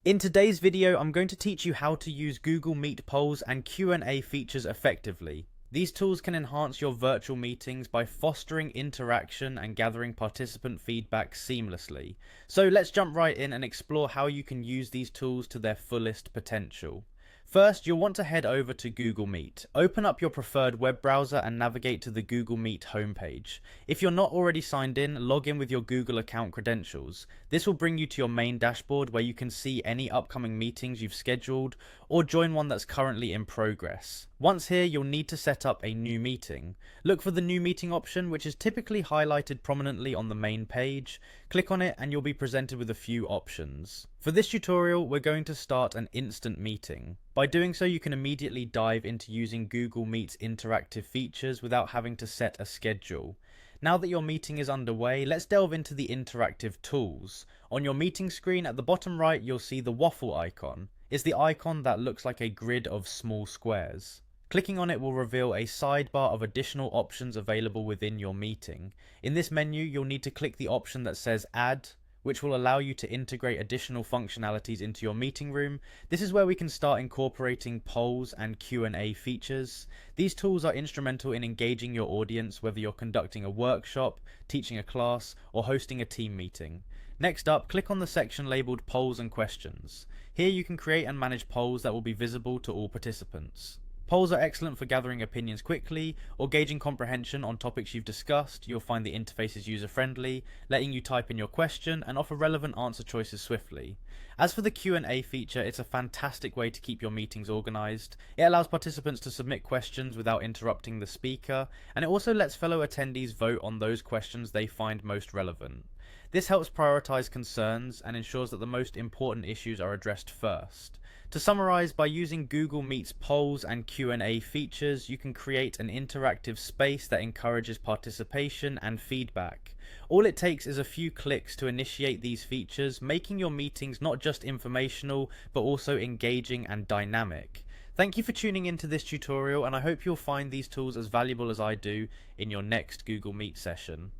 In today's video, I'm going to teach you how to use Google Meet polls and Q&A features effectively. These tools can enhance your virtual meetings by fostering interaction and gathering participant feedback seamlessly. So let's jump right in and explore how you can use these tools to their fullest potential. First, you'll want to head over to Google Meet. Open up your preferred web browser and navigate to the Google Meet homepage. If you're not already signed in, log in with your Google account credentials. This will bring you to your main dashboard where you can see any upcoming meetings you've scheduled or join one that's currently in progress. Once here, you'll need to set up a new meeting. Look for the new meeting option, which is typically highlighted prominently on the main page. Click on it and you'll be presented with a few options. For this tutorial, we're going to start an instant meeting. By doing so, you can immediately dive into using Google Meet's interactive features without having to set a schedule. Now that your meeting is underway, let's delve into the interactive tools. On your meeting screen at the bottom right, you'll see the waffle icon. It's the icon that looks like a grid of small squares. Clicking on it will reveal a sidebar of additional options available within your meeting. In this menu, you'll need to click the option that says Add, which will allow you to integrate additional functionalities into your meeting room. This is where we can start incorporating polls and Q&A features. These tools are instrumental in engaging your audience, whether you're conducting a workshop, teaching a class, or hosting a team meeting. Next up, click on the section labeled Polls and Questions. Here you can create and manage polls that will be visible to all participants. Polls are excellent for gathering opinions quickly or gauging comprehension on topics you've discussed. You'll find the interface is user-friendly, letting you type in your question and offer relevant answer choices swiftly. As for the Q&A feature, it's a fantastic way to keep your meetings organized. It allows participants to submit questions without interrupting the speaker, and it also lets fellow attendees vote on those questions they find most relevant. This helps prioritize concerns and ensures that the most important issues are addressed first. To summarize, by using Google Meet's polls and Q&A features, you can create an interactive space that encourages participation and feedback. All it takes is a few clicks to initiate these features, making your meetings not just informational, but also engaging and dynamic. Thank you for tuning into this tutorial, and I hope you'll find these tools as valuable as I do in your next Google Meet session.